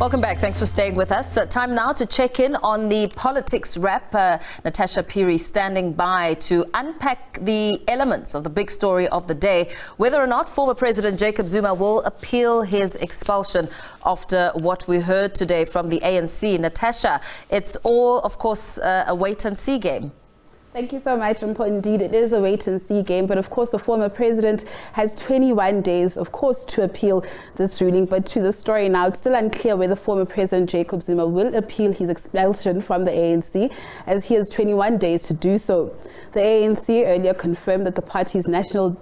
Welcome back. Thanks for staying with us. Time now to check in on the politics wrap. Natasha Phiri standing by to unpack the elements of the big story of the day, whether or not former President Jacob Zuma will appeal his expulsion after what we heard today from the ANC. Natasha, it's all, of course, a wait-and-see game. Thank you so much, Mpho. Indeed, it is a wait-and-see game. But, of course, the former president has 21 days, of course, to appeal this ruling. But to the story now, it's still unclear whether former President Jacob Zuma will appeal his expulsion from the ANC, as he has 21 days to do so. The ANC earlier confirmed that the party's National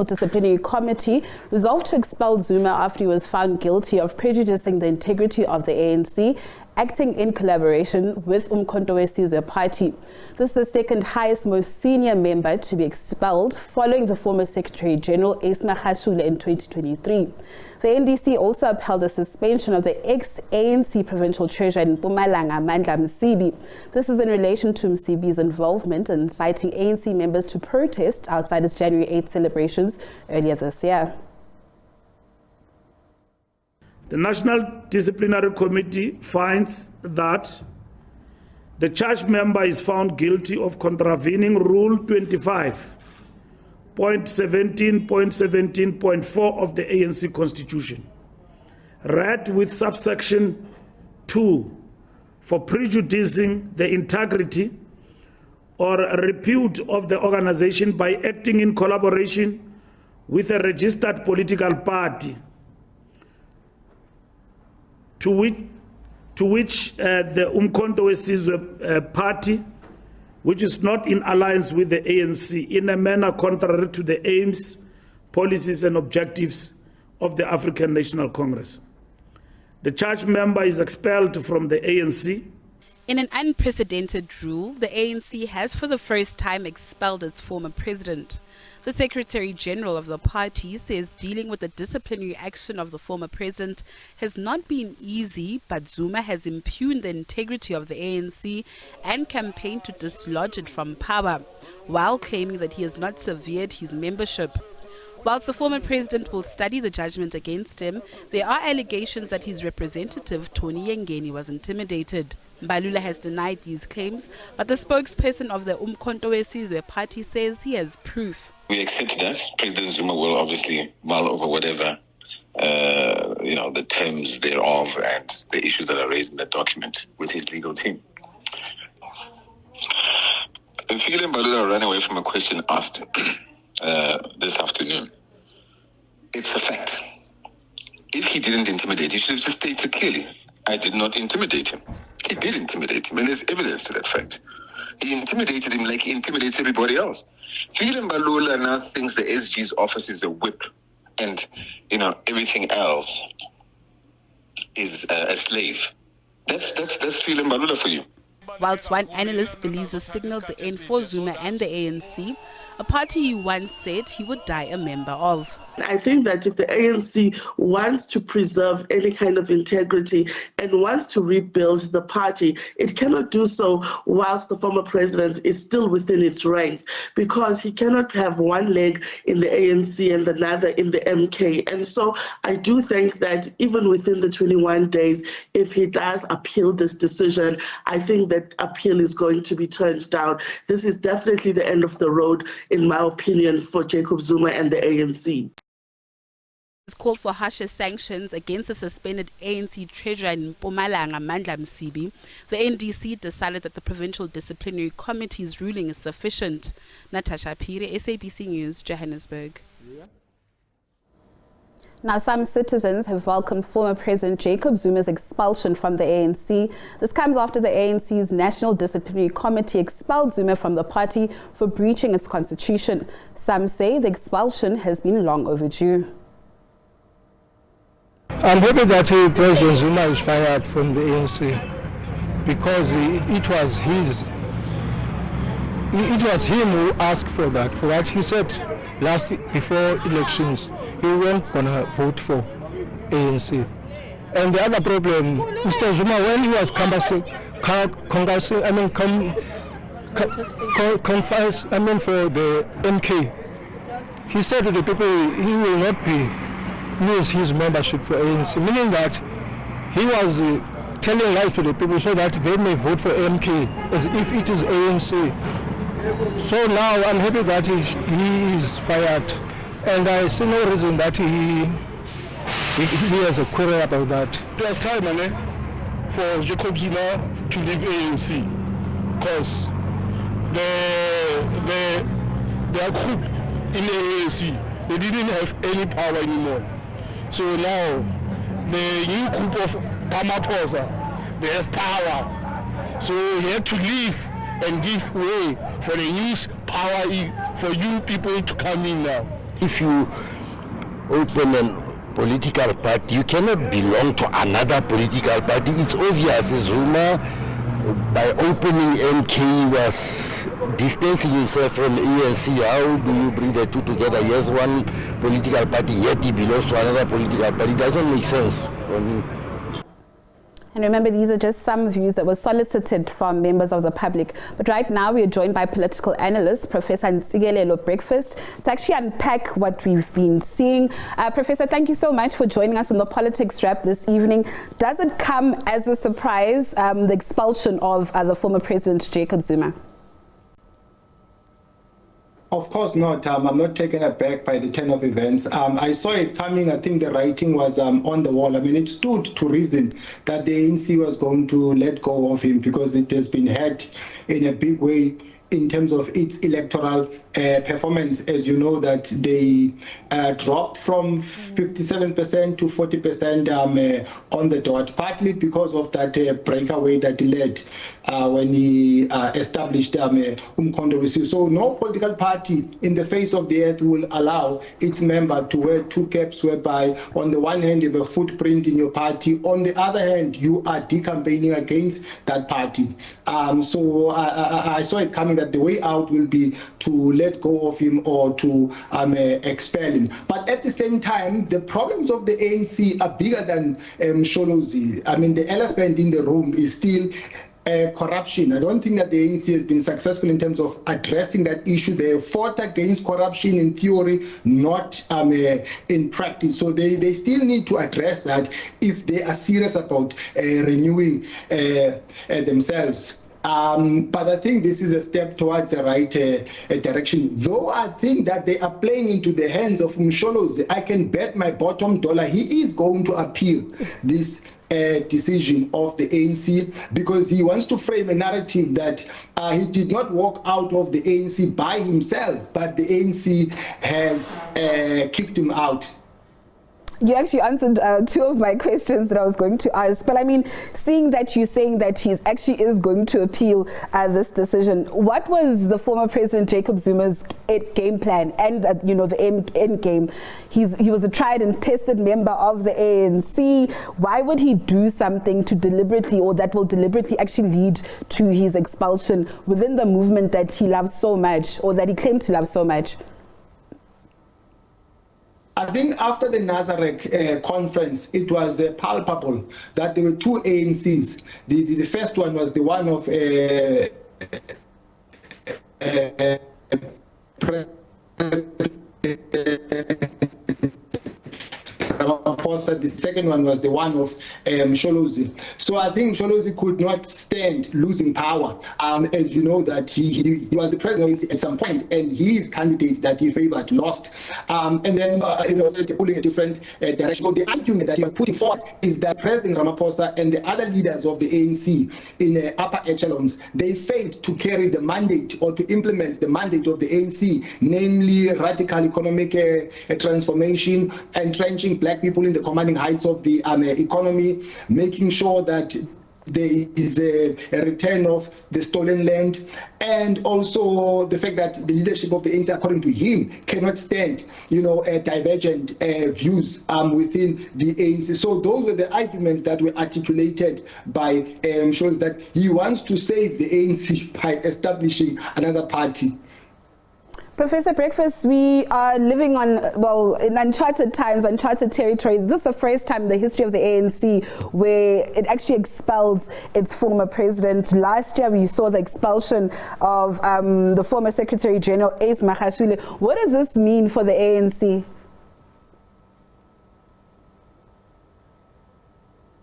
Disciplinary Committee resolved to expel Zuma after he was found guilty of prejudicing the integrity of the ANC, acting in collaboration with Umkhonto we Sizwe party. This is the second highest, most senior member to be expelled, following the former Secretary General Ace Magashule in 2023. The NDC also upheld the suspension of the ex-ANC provincial treasurer in Mpumalanga, Mandla Msibi. This is in relation to Msibi's involvement in inciting ANC members to protest outside its January 8th celebrations earlier this year. The National Disciplinary Committee finds that the charged member is found guilty of contravening Rule 25.17.17.4 of the ANC Constitution, read with subsection 2, for prejudicing the integrity or repute of the organization by acting in collaboration with a registered political party to which the Umkhonto we Sizwe party, which is not in alliance with the ANC, in a manner contrary to the aims, policies and objectives of the African National Congress. The charged member is expelled from the ANC. In an unprecedented rule, the ANC has for the first time expelled its former president. The Secretary General of the party says dealing with the disciplinary action of the former president has not been easy, but Zuma has impugned the integrity of the ANC and campaigned to dislodge it from power, while claiming that he has not severed his membership. Whilst the former president will study the judgment against him, there are allegations that his representative, Tony Yengeni, was intimidated. Mbalula has denied these claims, but the spokesperson of the Umkhonto we Sizwe party says he has proof. We accept that. President Zuma will obviously mull over whatever, the terms thereof and the issues that are raised in that document with his legal team. Fikile Mbalula ran away from a question asked this afternoon. It's a fact. If he didn't intimidate, he should have just stated clearly, I did not intimidate him. He did intimidate him, and there's evidence to that fact. He intimidated him like he intimidates everybody else. Fikile Mbalula now thinks the SG's office is a whip, and everything else is a slave. That's Fikile Mbalula for you. Whilst one analyst believes the signals the end for Zuma and the ANC, a party he once said he would die a member of. I think that if the ANC wants to preserve any kind of integrity and wants to rebuild the party, it cannot do so whilst the former president is still within its ranks, because he cannot have one leg in the ANC and another in the MK. And so I do think that even within the 21 days, if he does appeal this decision, I think that appeal is going to be turned down. This is definitely the end of the road, in my opinion, for Jacob Zuma and the ANC. Called for harsher sanctions against the suspended ANC treasurer in Mpumalanga, Mandla Msibi. The NDC decided that the Provincial Disciplinary Committee's ruling is sufficient. Natasha Phiri, SABC News, Johannesburg. Now, some citizens have welcomed former President Jacob Zuma's expulsion from the ANC. This comes after the ANC's National Disciplinary Committee expelled Zuma from the party for breaching its constitution. Some say the expulsion has been long overdue. I'm happy that President Zuma is fired from the ANC, because it was him who asked for that. For what he said before elections, he wasn't gonna vote for ANC. And the other problem, Mr. Zuma, when he was for the MK, he said to the people he will not lose his membership for ANC, meaning that he was telling lies to the people so that they may vote for MK as if it is ANC. So now I'm happy that he is fired, and I see no reason that he has a quarrel about that. It was time for Jacob Zuma to leave ANC, because their group in the ANC, they didn't have any power anymore. So now the new group of Ramaphosa, they have power. So he had to leave and give way for the new power for you people to come in now. If you open a political party, you cannot belong to another political party. It's obvious. Zuma, by opening MK, was distancing himself from ANC. How do you bring the two together? He has one political party, yet he belongs to another political party. It doesn't make sense for me. And remember, these are just some views that were solicited from members of the public. But right now, we are joined by political analyst, Professor Ntsikelelo Breakfast, to actually unpack what we've been seeing. Professor, thank you so much for joining us on the Politics Wrap this evening. Does it come as a surprise, the expulsion of the former President Jacob Zuma? Of course not. I'm not taken aback by the turn of events. I saw it coming. I think the writing was on the wall. I mean, it stood to reason that the ANC was going to let go of him, because it has been hurt in a big way in terms of its electoral performance. As you know, that they dropped from 57% to 40% on the dot, partly because of that breakaway that he led when he established Umkhonto. So no political party in the face of the earth will allow its member to wear two caps, whereby on the one hand you have a footprint in your party, on the other hand you are decampaigning against that party. So I saw it coming that the way out will be to let go of him or to expel him. But at the same time, the problems of the ANC are bigger than Msholozi. I mean, the elephant in the room is still corruption. I don't think that the ANC has been successful in terms of addressing that issue. They have fought against corruption in theory, not in practice. So they still need to address that if they are serious about renewing themselves. But I think this is a step towards the right direction. Though I think that they are playing into the hands of Msholozi. I can bet my bottom dollar he is going to appeal this decision of the ANC, because he wants to frame a narrative that he did not walk out of the ANC by himself, but the ANC has kicked him out. You actually answered two of my questions that I was going to ask. But I mean, seeing that you're saying that he actually is going to appeal this decision, what was the former President Jacob Zuma's game plan and the end game? He was a tried and tested member of the ANC. Why would he do something to deliberately, or that will deliberately actually lead to his expulsion within the movement that he loves so much, or that he claimed to love so much? I think after the Nazareth conference, it was palpable that there were two ANCs. The first one was the one of Ramaphosa. The second one was the one of Msholozi. So I think Msholozi could not stand losing power. As you know, that he was the president at some point, and his candidate that he favored lost. And then was pulling a different direction. So the argument that he was putting forward is that President Ramaphosa and the other leaders of the ANC in the upper echelons, they failed to carry the mandate or to implement the mandate of the ANC, namely radical economic transformation, entrenching black people in the commanding heights of the economy, making sure that there is a return of the stolen land, and also the fact that the leadership of the ANC, according to him, cannot stand, divergent views within the ANC. So those were the arguments that were articulated by shows that he wants to save the ANC by establishing another party. Professor Breakfast, we are living in uncharted times, uncharted territory. This is the first time in the history of the ANC where it actually expels its former president. Last year, we saw the expulsion of the former Secretary General, Ace Magashule. What does this mean for the ANC?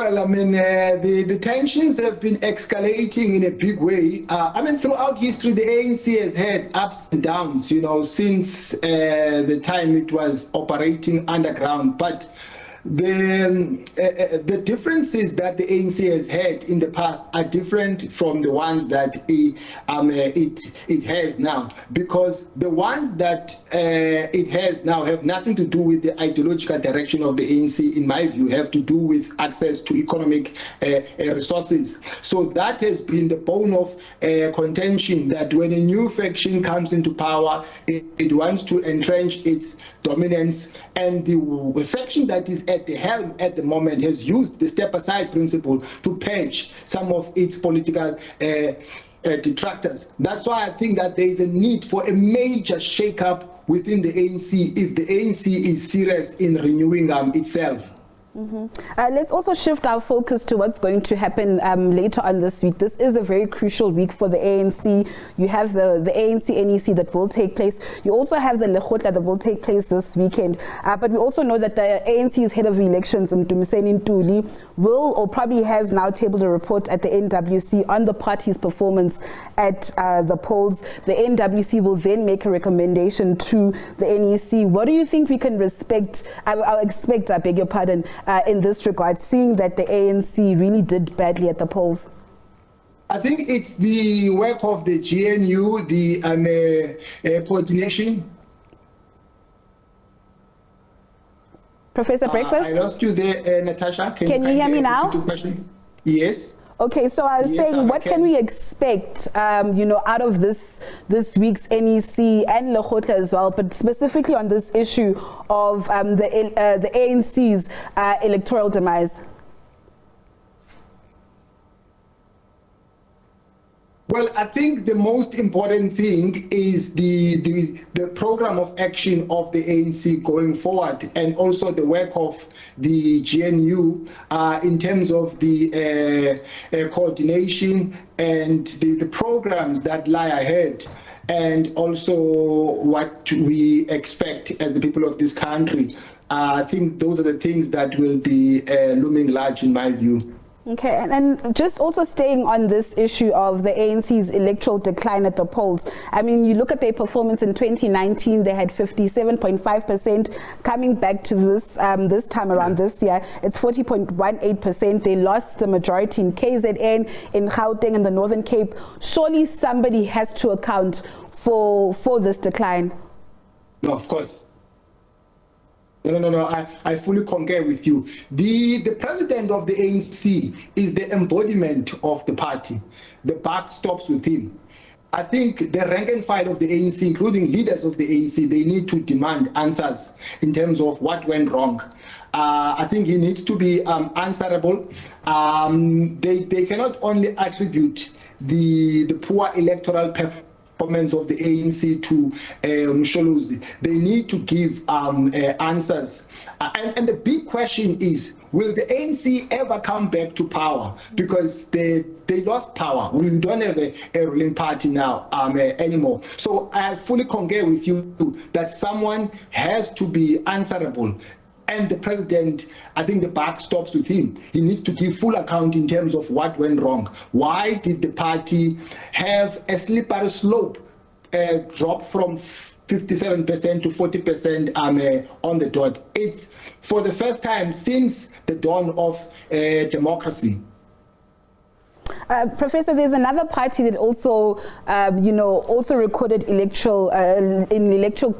Well, I mean, the tensions have been escalating in a big way. I mean, throughout history, the ANC has had ups and downs, since the time it was operating underground. But the differences that the ANC has had in the past are different from the ones that it has now, because the ones that it has now have nothing to do with the ideological direction of the ANC, in my view, have to do with access to economic resources. So that has been the bone of contention, that when a new faction comes into power, it wants to entrench its dominance, and the faction that is at the helm at the moment has used the step-aside principle to purge some of its political detractors. That's why I think that there is a need for a major shake-up within the ANC if the ANC is serious in renewing itself. Let's also shift our focus to what's going to happen later on this week. This is a very crucial week for the ANC. You have the ANC NEC that will take place. You also have the Lekgotla that will take place this weekend. But we also know that the ANC's head of elections, Ntsikelelo Breakfast, will or probably has now tabled a report at the NWC on the party's performance at the polls. The NWC will then make a recommendation to the NEC. What do you think we can expect, I beg your pardon, in this regard, seeing that the ANC really did badly at the polls? I think it's the work of the GNU, the coordination. Professor Breakfast? I lost you there, Natasha. Can you hear me now? Yes. Okay, so I was saying, what can we expect, out of this week's NEC and Lekgotla as well, but specifically on this issue of the ANC's electoral demise? Well, I think the most important thing is the program of action of the ANC going forward, and also the work of the GNU in terms of the coordination and the programs that lie ahead, and also what we expect as the people of this country. I think those are the things that will be looming large in my view. Okay, and just also staying on this issue of the ANC's electoral decline at the polls. I mean, you look at their performance in 2019, they had 57.5%. Coming back to this time around this year, it's 40.18%. They lost the majority in KZN, in Gauteng, and the Northern Cape. Surely somebody has to account for this decline. No, of course. No. I fully concur with you. The president of the ANC is the embodiment of the party. The buck stops with him. I think the rank and file of the ANC, including leaders of the ANC, they need to demand answers in terms of what went wrong. I think he needs to be answerable. They cannot only attribute the poor electoral performance of the ANC to Msholozi. They need to give answers. And the big question is, will the ANC ever come back to power? Because they lost power. We don't have a ruling party now anymore. So I fully concur with you that someone has to be answerable. And the president, I think the buck stops with him. He needs to give full account in terms of what went wrong. Why did the party have a slippery slope drop from 57% to 40% on the dot? It's for the first time since the dawn of democracy. Professor, there's another party that also, also recorded electoral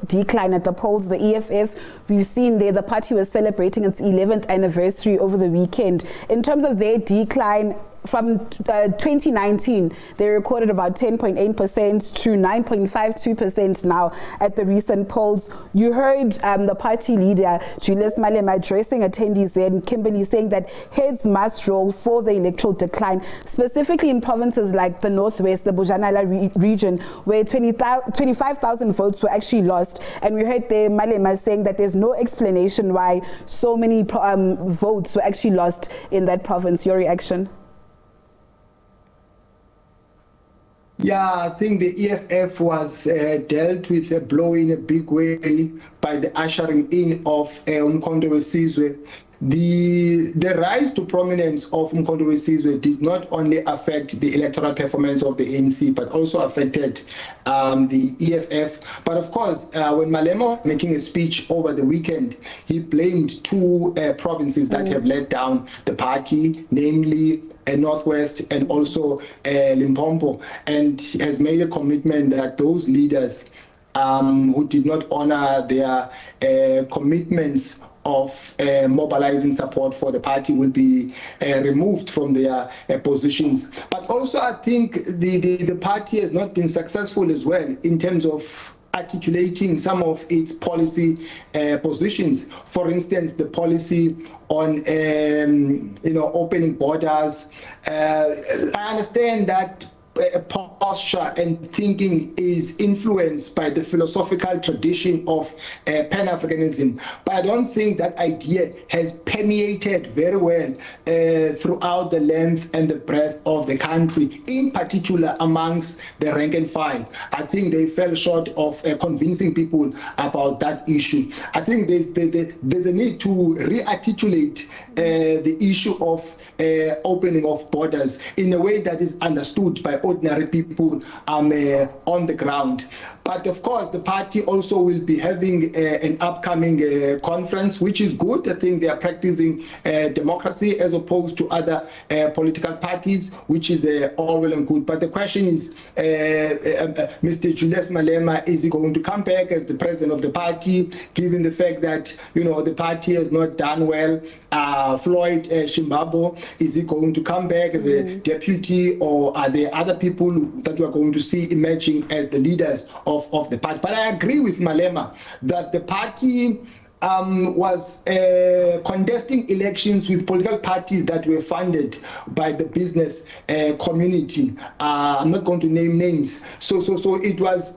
decline at the polls, the EFF. We've seen there the party was celebrating its 11th anniversary over the weekend. In terms of their decline, from 2019, they recorded about 10.8% to 9.52% now at the recent polls. You heard the party leader, Julius Malema, addressing attendees there, and Kimberley saying that heads must roll for the electoral decline, specifically in provinces like the Northwest, the Bojanala region, where 25,000 votes were actually lost. And we heard there Malema saying that there's no explanation why so many votes were actually lost in that province. Your reaction? Yeah, I think the EFF was dealt with a blow in a big way by the ushering in of Umkhonto weSizwe. the rise to prominence of Umkhonto weSizwe did not only affect the electoral performance of the ANC, but also affected the EFF. But of course, when Malema was making a speech over the weekend, he blamed two provinces that have let down the party, namely Northwest and also Limpopo, and has made a commitment that those leaders who did not honor their commitments of mobilizing support for the party will be removed from their positions. But also I think the party has not been successful as well in terms of articulating some of its policy positions. For instance, the policy on opening borders. I understand that posture and thinking is influenced by the philosophical tradition of Pan-Africanism, but I don't think that idea has permeated very well throughout the length and the breadth of the country, in particular amongst the rank and file. I think they fell short of convincing people about that issue. I think there's a need to re-articulate the issue of opening of borders in a way that is understood by ordinary people on the ground. But of course, the party also will be having an upcoming conference, which is good. I think they are practicing democracy as opposed to other political parties, which is all well and good. But the question is, Mr. Julius Malema, is he going to come back as the president of the party, given the fact that the party has not done well? Floyd Shimbabo, is he going to come back as a deputy, or are there other people that we are going to see emerging as the leaders of the party? But I agree with Malema that the party was contesting elections with political parties that were funded by the business community. I'm not going to name names. So it was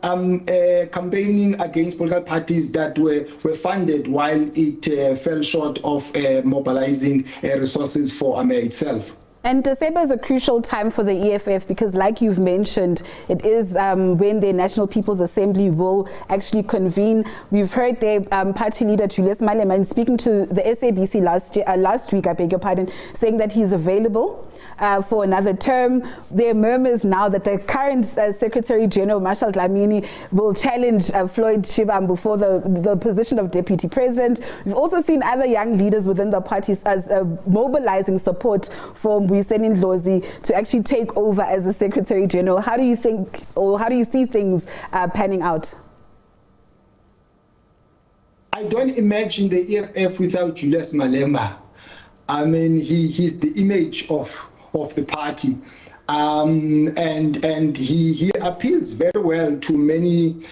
campaigning against political parties that were funded, while it fell short of mobilizing resources for itself. And December is a crucial time for the EFF because, like you've mentioned, it is when the National People's Assembly will actually convene. We've heard their party leader, Julius Malema, speaking to the SABC last week, I beg your pardon, saying that he's available for another term. There are murmurs now that the current Secretary General, Marshal Dlamini, will challenge Floyd Shibambu for the position of Deputy President. We've also seen other young leaders within the parties as mobilizing support for Mbuyiseni Ndlozi to actually take over as the Secretary General. How do you think, or how do you see things panning out? I don't imagine the EFF without Julius Malema. I mean, he's the image of the party, and he appeals very well to many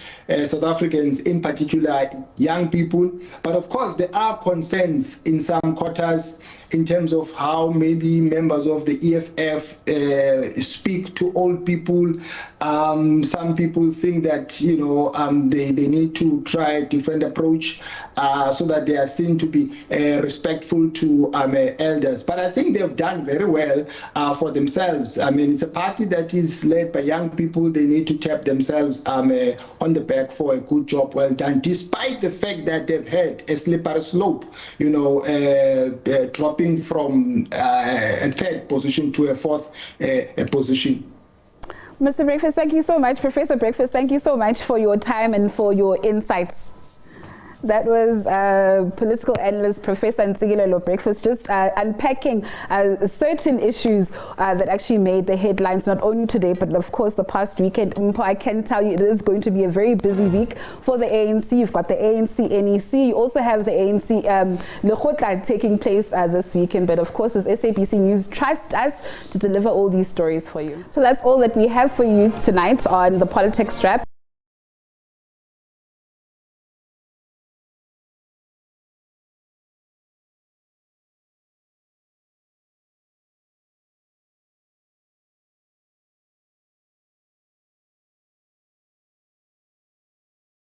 South Africans, in particular young people. But of course, there are concerns in some quarters in terms of how maybe members of the EFF speak to old people. Some people think that they need to try a different approach so that they are seen to be respectful to elders. But I think they've done very well for themselves. I mean, it's a party that is led by young people. They need to tap themselves on the back for a good job well done, despite the fact that they've had a slippery slope, dropping from a third position to a fourth position. Mr. Breakfast, thank you so much. Professor Breakfast, thank you so much for your time and for your insights. That was political analyst Professor Ntsikelelo Breakfast, just unpacking certain issues that actually made the headlines, not only today, but of course the past weekend. I can tell you it is going to be a very busy week for the ANC. You've got the ANC NEC. You also have the ANC Lekgotla taking place this weekend. But of course, as SABC News, trust us to deliver all these stories for you. So that's all that we have for you tonight on the Politics Wrap.